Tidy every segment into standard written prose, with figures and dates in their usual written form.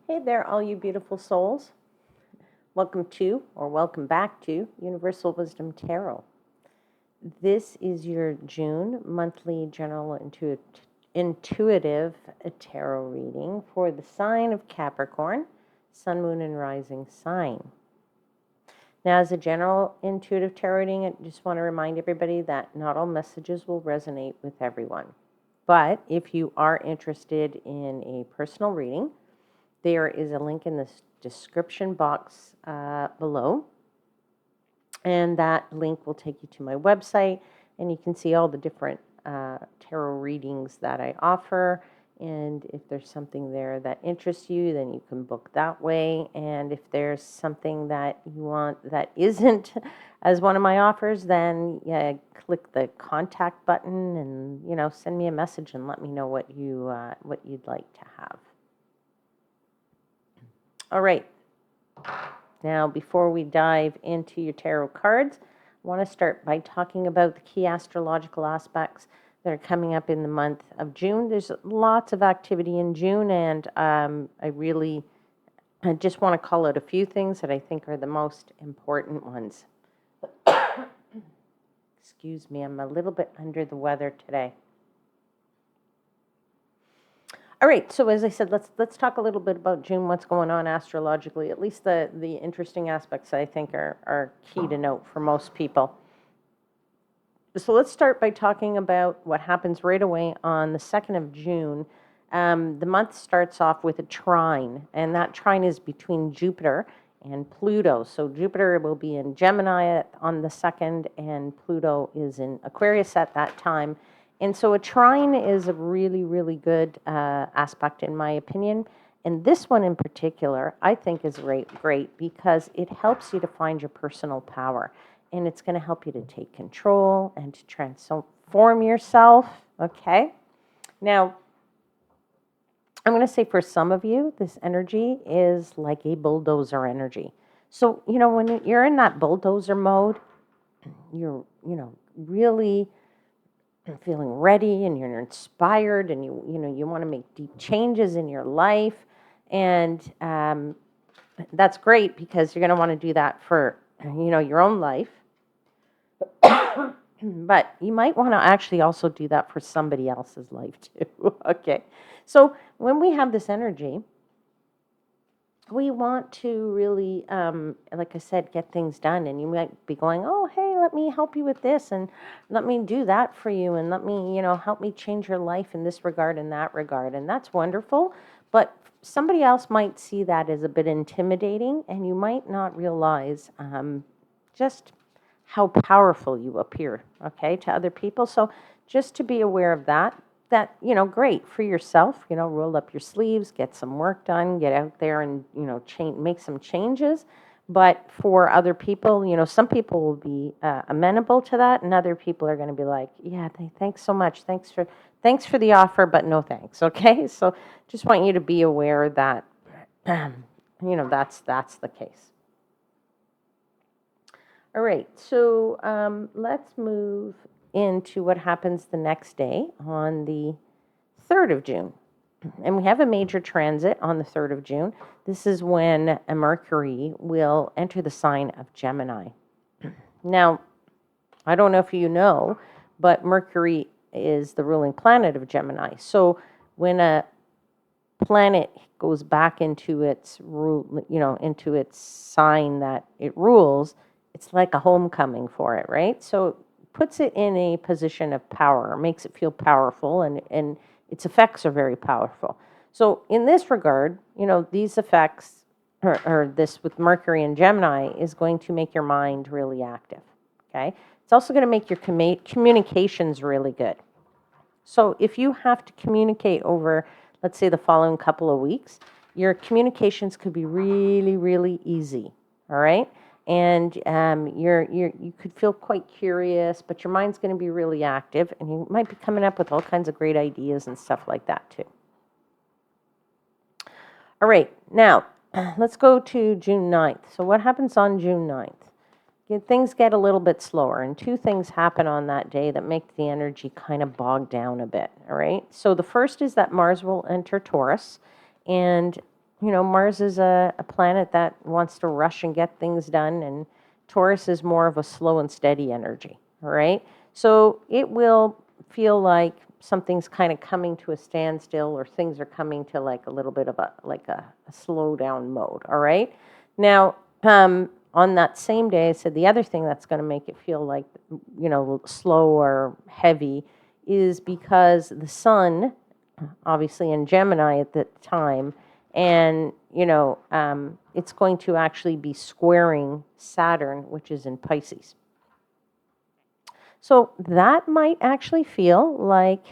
Hey there, all you beautiful souls. Welcome to, or welcome back to, Universal Wisdom Tarot. This is your June monthly general intuitive tarot reading for the sign of Capricorn, Sun, Moon, and Rising sign. Now, as a general intuitive tarot reading, I just want to remind everybody that not all messages will resonate with everyone. But if you are interested in a personal reading, there is a link in the description box below, and that link will take you to my website, and you can see all the different tarot readings that I offer. And if there's something there that interests you, then you can book that way. And if there's something that you want that isn't as one of my offers, then click the contact button and send me a message and let me know what you'd like to have. All right. Now, before we dive into your tarot cards, I want to start by talking about the key astrological aspects that are coming up in the month of June. There's lots of activity in June, and I just want to call out a few things that I think are the most important ones. Excuse me, I'm a little bit under the weather today. All right, so as I said, let's talk a little bit about June, what's going on astrologically, at least the interesting aspects I think are key to note for most people. So let's start by talking about what happens right away on the 2nd of June. The month starts off with a trine, and that trine is between Jupiter and Pluto. So Jupiter will be in Gemini on the 2nd, and Pluto is in Aquarius at that time. And so a trine is a really, really good aspect, in my opinion. And this one in particular, I think is great because it helps you to find your personal power. And it's going to help you to take control and to transform yourself, okay? Now, I'm going to say for some of you, this energy is like a bulldozer energy. So, when you're in that bulldozer mode, you're, really feeling ready and you're inspired and you want to make deep changes in your life, and that's great because you're going to want to do that for your own life, but you might want to actually also do that for somebody else's life too. Okay, so when we have this energy, we want to really, like I said, get things done. And you might be going, oh, hey, let me help you with this, and let me do that for you, and let me, help me change your life in this regard and that regard. And that's wonderful. But somebody else might see that as a bit intimidating, and you might not realize just how powerful you appear, okay, to other people. So just to be aware of that, great for yourself, roll up your sleeves, get some work done, get out there and, make some changes. But for other people, some people will be amenable to that, and other people are going to be like, yeah, thanks so much. Thanks for the offer, but no thanks. Okay. So just want you to be aware that, that's the case. All right. So let's move into what happens the next day on the 3rd of June. And we have a major transit on the 3rd of June. This is when a Mercury will enter the sign of Gemini. Now, I don't know if you know, but Mercury is the ruling planet of Gemini. So when a planet goes back into its into its sign that it rules, it's like a homecoming for it, right? So puts it in a position of power, makes it feel powerful, and its effects are very powerful. So in this regard, these effects, or this with Mercury and Gemini, is going to make your mind really active, okay? It's also going to make your communications really good. So if you have to communicate over, let's say, the following couple of weeks, your communications could be really, really easy, all right? And you could feel quite curious, but your mind's going to be really active, and you might be coming up with all kinds of great ideas and stuff like that too. All right, now let's go to June 9th. So what happens on June 9th? Things get a little bit slower, and two things happen on that day that make the energy kind of bog down a bit, all right? So the first is that Mars will enter Taurus, and Mars is a planet that wants to rush and get things done, and Taurus is more of a slow and steady energy, all right? So it will feel like something's kind of coming to a standstill, or things are coming to like a little bit of a slow down mode, all right? Now, on that same day, I said the other thing that's going to make it feel like, slow or heavy is because the sun, obviously in Gemini at the time, and it's going to actually be squaring Saturn, which is in Pisces. So that might actually feel like,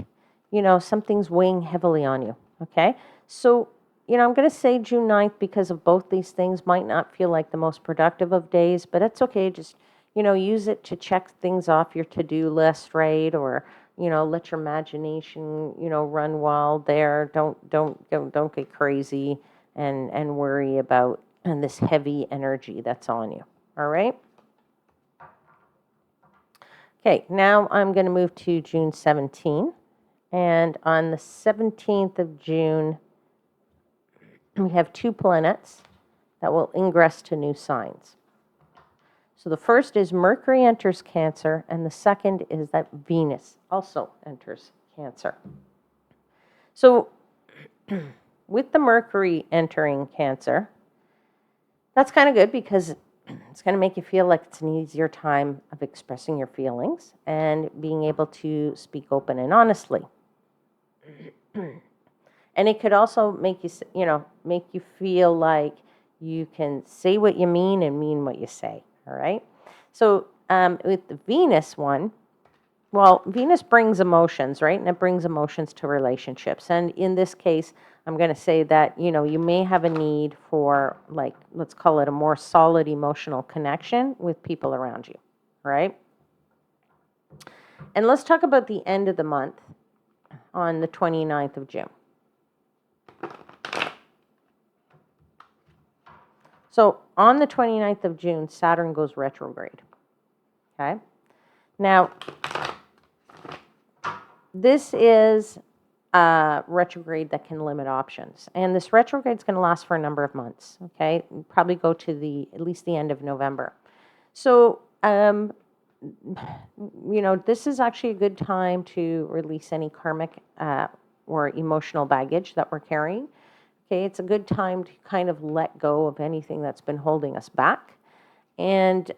something's weighing heavily on you. Okay. So, I'm going to say June 9th because of both these things might not feel like the most productive of days, but it's okay. Just, use it to check things off your to-do list, right? Or, let your imagination, run wild there. Don't get crazy and worry about this heavy energy that's on you. All right. Okay, now I'm going to move to June 17. And on the 17th of June, we have two planets that will ingress to new signs. So the first is Mercury enters Cancer, and the second is that Venus also enters Cancer. So with the Mercury entering Cancer, that's kind of good because it's going to make you feel like it's an easier time of expressing your feelings and being able to speak open and honestly. And it could also make you feel like you can say what you mean and mean what you say. All right. So with the Venus one, well, Venus brings emotions, right? And it brings emotions to relationships. And in this case, I'm going to say that, you may have a need for, like, let's call it a more solid emotional connection with people around you, right? And let's talk about the end of the month on the 29th of June. So on the 29th of June, Saturn goes retrograde, okay? Now, this is a retrograde that can limit options. And this retrograde is going to last for a number of months, okay? Probably go to at least the end of November. So, this is actually a good time to release any karmic or emotional baggage that we're carrying. Okay, it's a good time to kind of let go of anything that's been holding us back. And,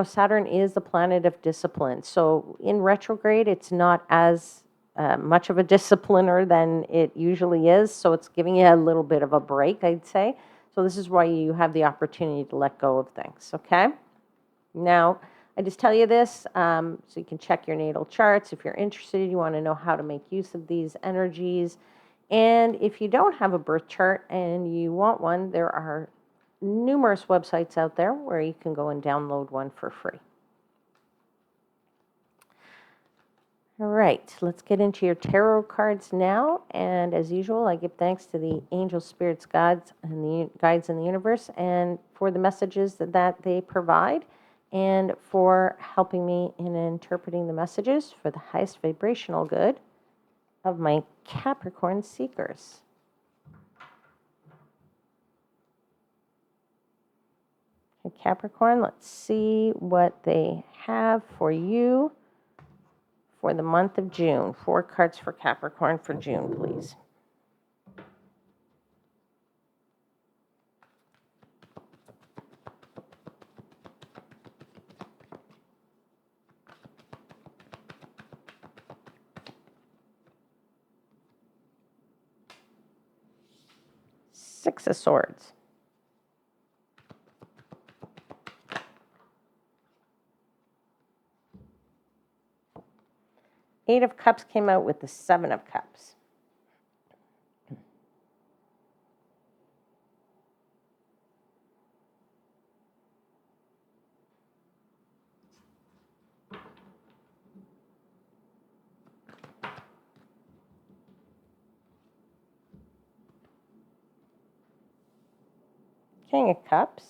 Saturn is the planet of discipline. So in retrograde, it's not as much of a discipliner than it usually is. So it's giving you a little bit of a break, I'd say. So this is why you have the opportunity to let go of things, okay? Now, I just tell you this so you can check your natal charts. If you're interested, you want to know how to make use of these energies. And if you don't have a birth chart and you want one, there are numerous websites out there where you can go and download one for free. All right, let's get into your tarot cards now. And as usual, I give thanks to the angels, spirits, gods, and the guides in the universe, and for the messages that they provide, and for helping me in interpreting the messages for the highest vibrational good of my Capricorn seekers. Okay, Capricorn, let's see what they have for you for the month of June. 4 cards for Capricorn for June, please. Six of Swords. Eight of Cups came out with the Seven of Cups. King of Cups.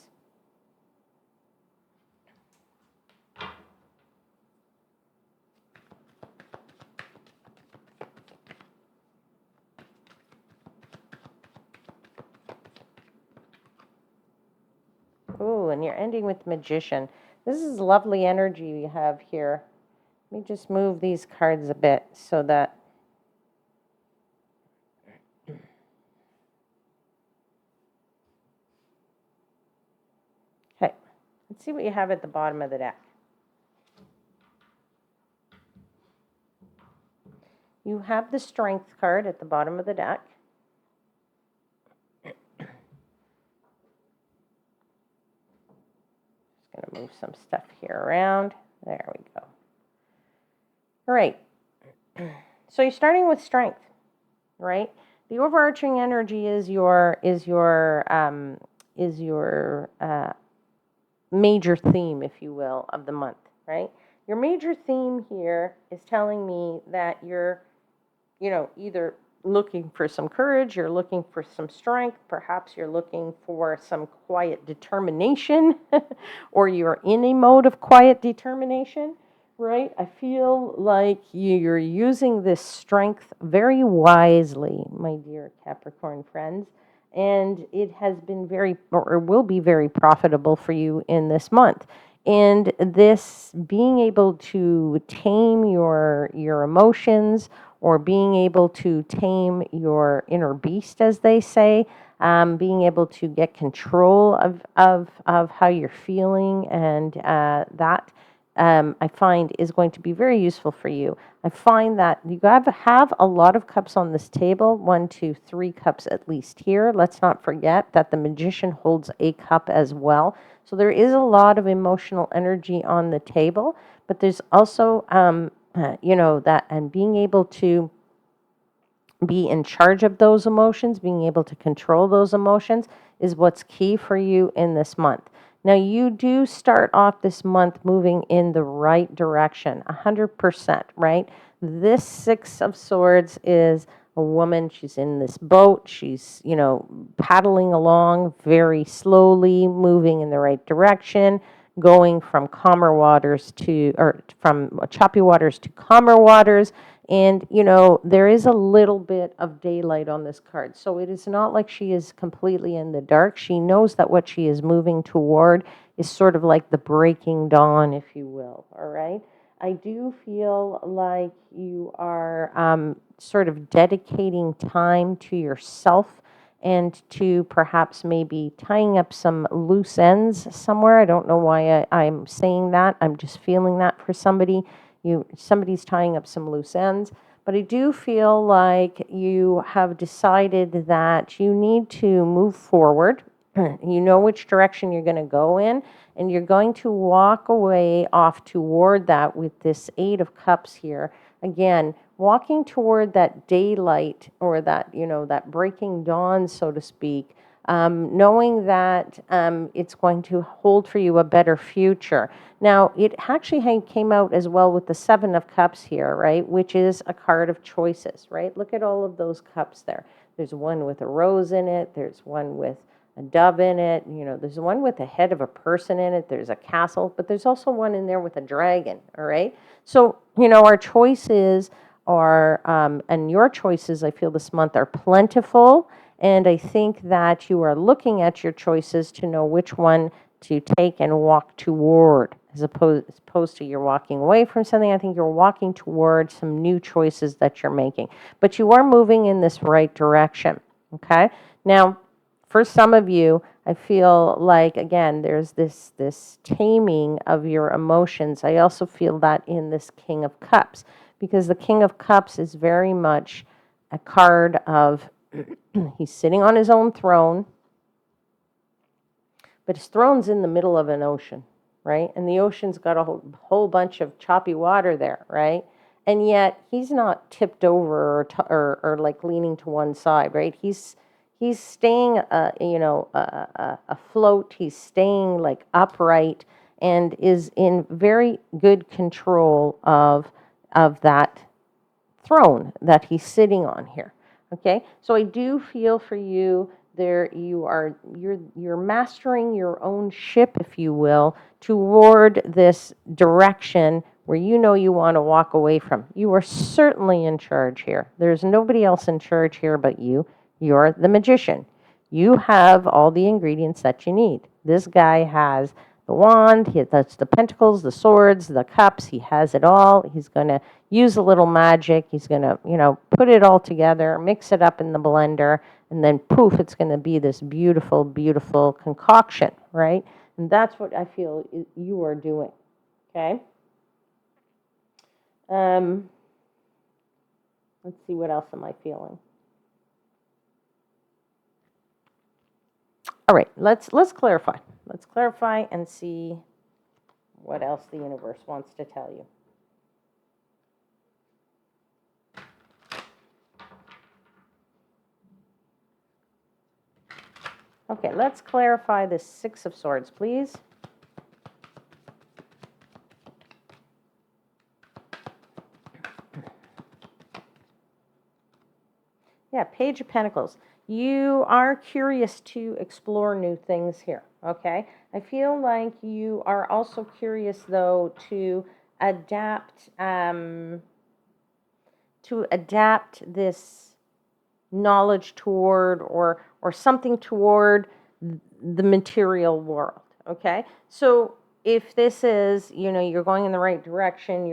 and you're ending with Magician. This is lovely energy you have here. Let me just move these cards a bit so that okay. Let's see what you have at the bottom of the deck. You have the Strength card at the bottom of the deck. Just going to move some stuff here around. There we go. All right. So you're starting with Strength, right? The overarching energy is your major theme, if you will, of the month, right? Your major theme here is telling me that you're, either looking for some courage, you're looking for some strength, perhaps you're looking for some quiet determination, or you're in a mode of quiet determination, right? I feel like you're using this strength very wisely, my dear Capricorn friends, and it has been very, or will be very profitable for you in this month. And this being able to tame your emotions, or being able to tame your inner beast, as they say, being able to get control of how you're feeling, and that I find is going to be very useful for you. I find that you have a lot of cups on this table, 1, 2, 3 cups at least here. Let's not forget that the Magician holds a cup as well. So there is a lot of emotional energy on the table, but there's also, that, and being able to be in charge of those emotions, being able to control those emotions is what's key for you in this month. Now, you do start off this month moving in the right direction, 100%, right? This Six of Swords is a woman. She's in this boat. She's, paddling along very slowly, moving in the right direction, going from calmer waters or from choppy waters to calmer waters. And, there is a little bit of daylight on this card. So it is not like she is completely in the dark. She knows that what she is moving toward is sort of like the breaking dawn, if you will. All right. I do feel like you are sort of dedicating time to yourself and to perhaps maybe tying up some loose ends somewhere. I don't know why I'm saying that. I'm just feeling that for somebody. Somebody's tying up some loose ends, but I do feel like you have decided that you need to move forward. You know which direction you're going to go in, and you're going to walk away off toward that with this 8 of Cups here. Again, walking toward that daylight, or that, that breaking dawn, so to speak, knowing that it's going to hold for you a better future. Now, it actually came out as well with the 7 of Cups here, right, which is a card of choices, right? Look at all of those cups there. There's one with a rose in it. There's one with a dove in it. There's one with the head of a person in it. There's a castle, but there's also one in there with a dragon, all right? So, our choices are, and your choices, I feel this month, are plentiful. And I think that you are looking at your choices to know which one to take and walk toward, as opposed to you're walking away from something. I think you're walking toward some new choices that you're making. But you are moving in this right direction, okay? Now, for some of you, I feel like, again, there's this taming of your emotions. I also feel that in this King of Cups, because the King of Cups is very much a card of he's sitting on his own throne, but his throne's in the middle of an ocean, right? And the ocean's got a whole bunch of choppy water there, right? And yet he's not tipped over or like leaning to one side, right? He's staying, afloat. He's staying like upright, and is in very good control of that throne that he's sitting on here. Okay, so I do feel for you there. You're mastering your own ship, if you will, toward this direction where you want to walk away from. You are certainly in charge here. There's nobody else in charge here but you. You're the Magician. You have all the ingredients that you need. This guy has the wand, that's the pentacles, the swords, the cups. He has it all. He's going to use a little magic. He's going to, put it all together, mix it up in the blender, and then poof, it's going to be this beautiful, beautiful concoction, right? And that's what I feel you are doing, okay? Let's see, what else am I feeling? All right, let's clarify. Let's clarify and see what else the universe wants to tell you. Okay, let's clarify the Six of Swords, please. Yeah, Page of Pentacles. You are curious to explore new things here, okay? I feel like you are also curious, though, to adapt this knowledge toward or something toward the material world, okay? So if this is, you're going in the right direction,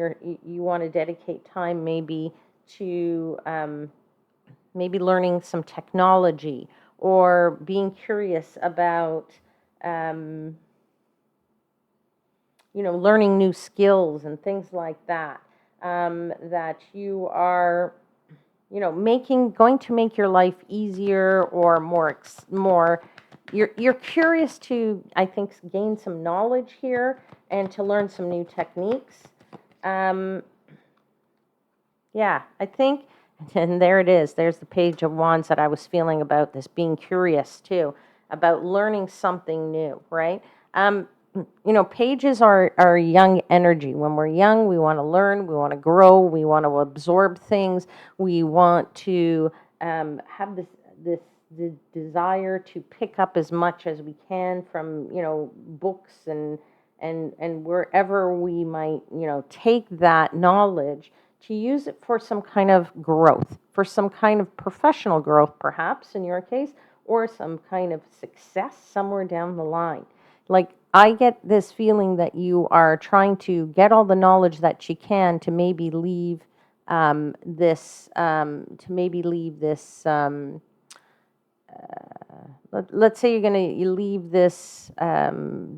you want to dedicate time maybe to maybe learning some technology or being curious about, learning new skills and things like that, that you are, going to make your life easier or more, you're curious to, I think, gain some knowledge here and to learn some new techniques. Yeah, I think, and there it is. There's the Page of Wands that I was feeling about this, being curious too, about learning something new, right? Pages are young energy. When we're young, we want to learn, we want to grow, we want to absorb things, we want to have the desire to pick up as much as we can from, books and wherever we might, take that knowledge to use it for some kind of growth, for some kind of professional growth, perhaps in your case, or some kind of success somewhere down the line. Like, I get this feeling that you are trying to get all the knowledge that you can to maybe leave this, let's say you're going to leave this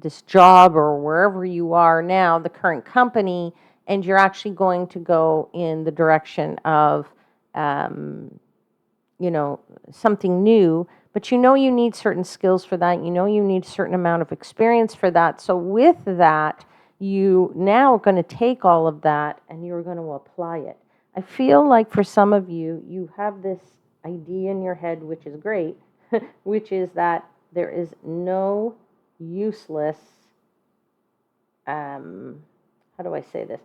this job or wherever you are now, the current company, and you're actually going to go in the direction of something new, but you need certain skills for that. You need a certain amount of experience for that. So with that, you now are going to take all of that and you're going to apply it. I feel like for some of you, you have this idea in your head, which is great, which is that there is no useless, how do I say this?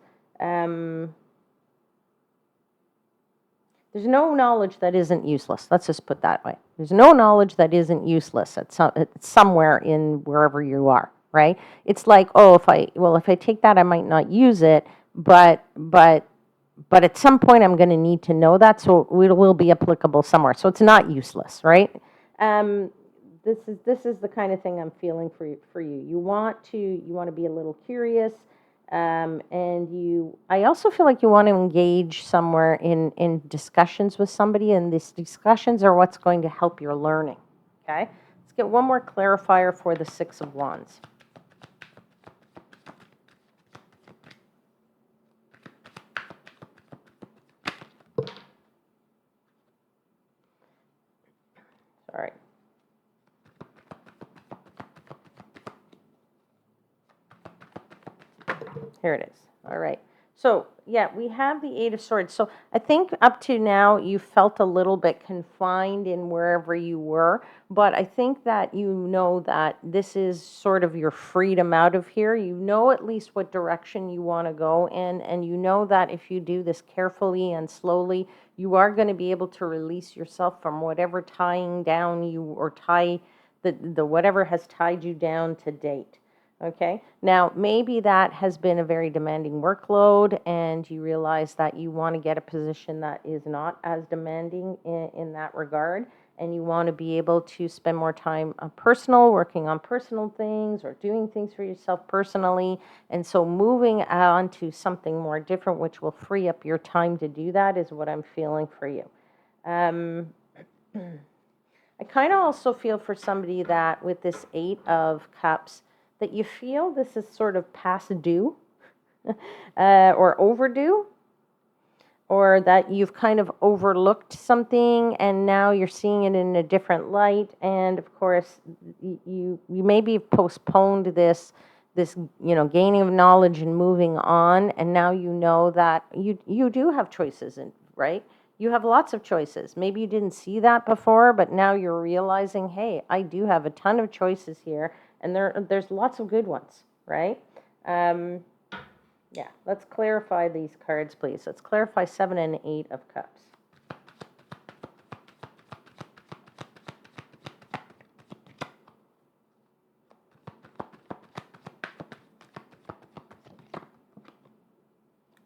There's no knowledge that isn't useless. Let's just put that way. There's no knowledge that isn't useless at somewhere in wherever you are, right? It's like, oh, if I take that, I might not use it, but at some point I'm going to need to know that, so it will be applicable somewhere. So it's not useless, right? This is the kind of thing I'm feeling for you. You want to be a little curious. And I also feel like you want to engage somewhere in discussions with somebody, and these discussions are what's going to help your learning, okay? Let's get one more clarifier for the Six of Wands. Sorry. Here it is. All right. So, yeah, we have the Eight of Swords. So I think up to now you felt a little bit confined in wherever you were, but I think that you know that this is sort of your freedom out of here. You know at least what direction you want to go in, and you know that if you do this carefully and slowly, you are going to be able to release yourself from whatever tying down you or tie the whatever has tied you down to date. Okay, now maybe that has been a very demanding workload and you realize that you want to get a position that is not as demanding in that regard. and you want to be able to spend more time personal, working on personal things or doing things for yourself personally. And so moving on to something more different, which will free up your time to do that, is what I'm feeling for you. I kind of also feel for somebody that with this Eight of Cups, that you feel this is sort of past due or overdue, or that you've kind of overlooked something and now you're seeing it in a different light. And of course, you maybe postponed this gaining of knowledge and moving on, and now you know that you do have choices, right? You have lots of choices. Maybe you didn't see that before, but now you're realizing, hey, I do have a ton of choices here, and there's lots of good ones, right? Yeah, let's clarify these cards, please. Let's clarify 7 and 8 of Cups.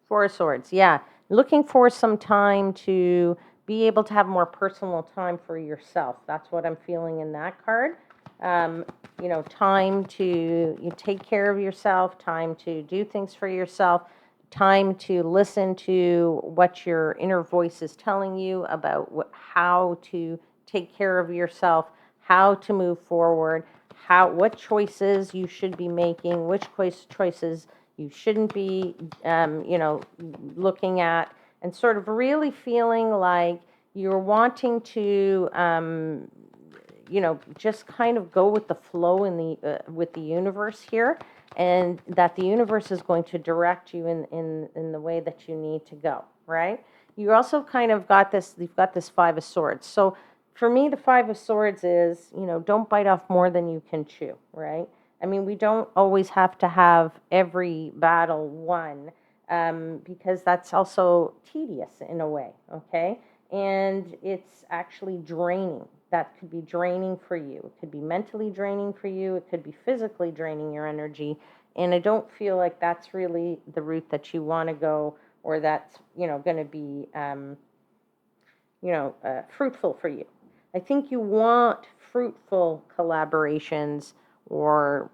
Four of Swords, yeah. Looking for some time to be able to have more personal time for yourself. That's what I'm feeling in that card. Time to take care of yourself, time to do things for yourself, time to listen to what your inner voice is telling you about how to take care of yourself, how to move forward, what choices you should be making, which choices you shouldn't be, looking at, and sort of really feeling like you're wanting to, just kind of go with the flow with the universe here, and that the universe is going to direct you in the way that you need to go, right? You also kind of you've got this Five of Swords. So for me, the Five of Swords is, don't bite off more than you can chew, right? I mean, we don't always have to have every battle won, because that's also tedious in a way, okay? And it's actually draining. That could be draining for you. It could be mentally draining for you. It could be physically draining your energy. And I don't feel like that's really the route that you want to go, or that's, going to be, fruitful for you. I think you want fruitful collaborations or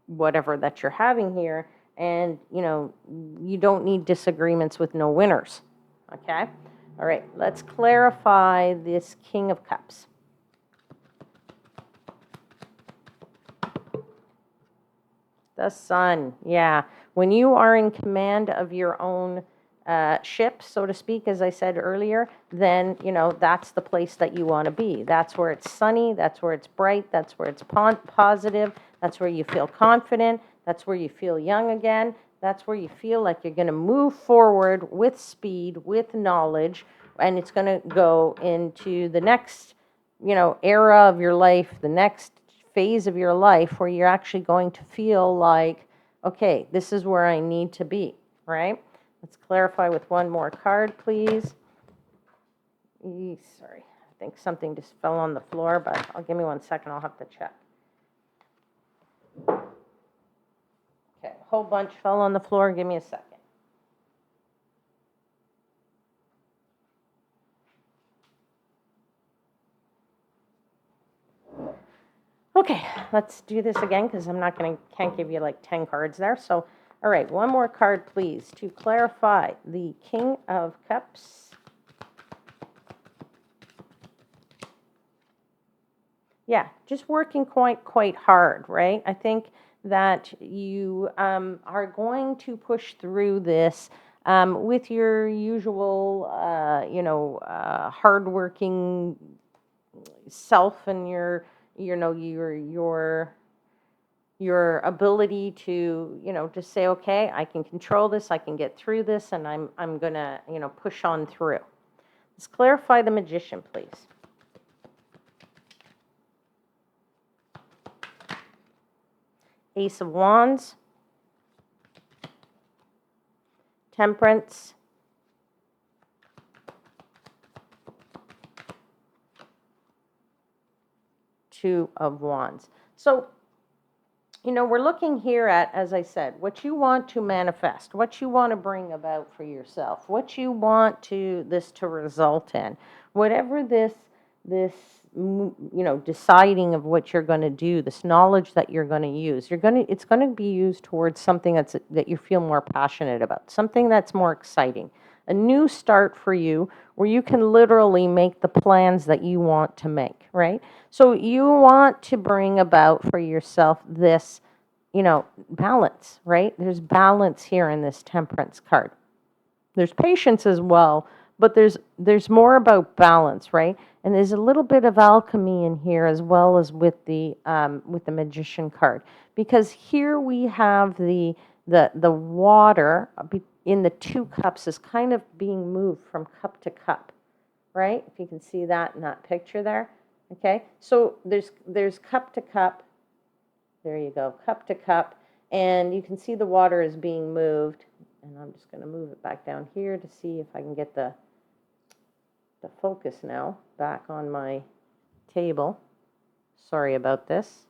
whatever that you're having here. And, you don't need disagreements with no winners. Okay? All right, let's clarify this King of Cups. The Sun, yeah. When you are in command of your own ship, so to speak, as I said earlier, then, that's the place that you want to be. That's where it's sunny. That's where it's bright. That's where it's positive. That's where you feel confident. That's where you feel young again. That's where you feel like you're going to move forward with speed, with knowledge, and it's going to go into the next, era of your life, the next phase of your life, where you're actually going to feel like, okay, this is where I need to be, right? Let's clarify with one more card, please. Sorry, I think something just fell on the floor, but give me 1 second, I'll have to check. Okay, a whole bunch fell on the floor, give me a second. Okay, let's do this again, because can't give you like 10 cards there. So, all right, one more card, please, to clarify the King of Cups. Yeah, just working quite hard, right? I think that you are going to push through this with your usual, hardworking self, and your ability to, just say, okay, I can control this, I can get through this, and I'm gonna, push on through. Let's clarify the Magician, please. Ace of Wands, Temperance, Two of Wands. So, we're looking here at, as I said, what you want to manifest, what you want to bring about for yourself, what you want this to result in. Whatever this this, deciding of what you're going to do, this knowledge that you're going to use. It's going to be used towards something that you feel more passionate about, something that's more exciting. A new start for you where you can literally make the plans that you want to make, right? So you want to bring about for yourself this, balance, right? There's balance here in this Temperance card. There's patience as well, but there's more about balance, right? And there's a little bit of alchemy in here as well as with the Magician card, because here we have the water in the two cups is kind of being moved from cup to cup, right? If you can see that in that picture there, okay. So there's cup to cup. There you go, cup to cup, and you can see the water is being moved. And I'm just going to move it back down here to see if I can get the focus now back on my table. Sorry about this.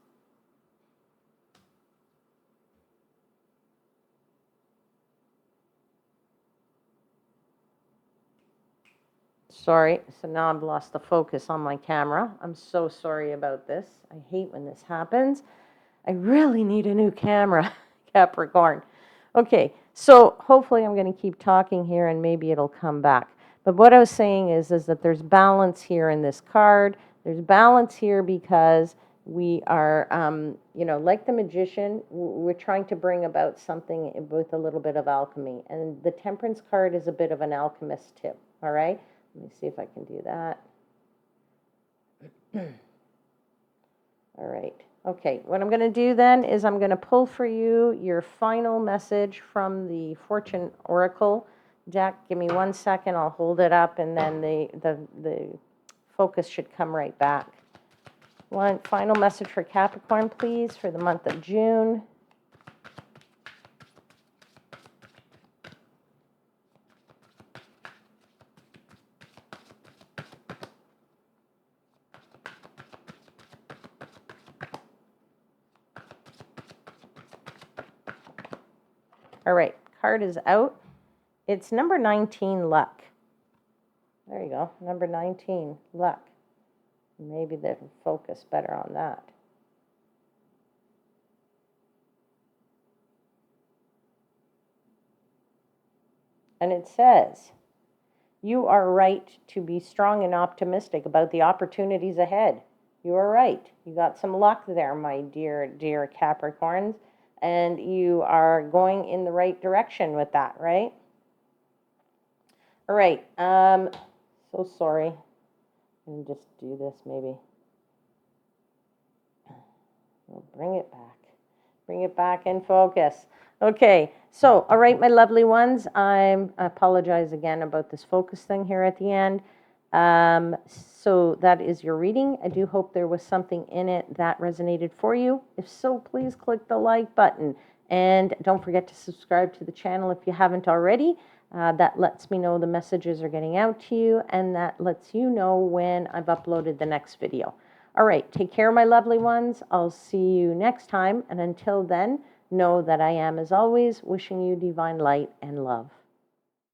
Sorry, so now I've lost the focus on my camera. I'm so sorry about this. I hate when this happens. I really need a new camera, Capricorn. Okay, so hopefully I'm going to keep talking here and maybe it'll come back. But what I was saying is that there's balance here in this card. There's balance here because we are, like the Magician, we're trying to bring about something with a little bit of alchemy. And the Temperance card is a bit of an alchemist too, all right? Let me see if I can do that. All right. Okay, what I'm going to do then is I'm going to pull for you your final message from the Fortune Oracle deck. Give me 1 second. I'll hold it up, and then the focus should come right back. One final message for Capricorn, please, for the month of June. All right, card is out. It's number 19, luck. There you go, number 19, luck. Maybe they'll focus better on that. And it says, you are right to be strong and optimistic about the opportunities ahead. You are right. You got some luck there, my dear Capricorns. And you are going in the right direction with that, right? All right. So sorry. Let me just do this maybe. We'll bring it back. Bring it back in focus. Okay. So, all right, my lovely ones. I apologize again about this focus thing here at the end. So that is your reading. I do hope there was something in it that resonated for you. If so, please click the like button. And don't forget to subscribe to the channel if you haven't already. That lets me know the messages are getting out to you, and that lets you know when I've uploaded the next video. All right, take care, my lovely ones. I'll see you next time. And until then, know that I am, as always, wishing you divine light and love.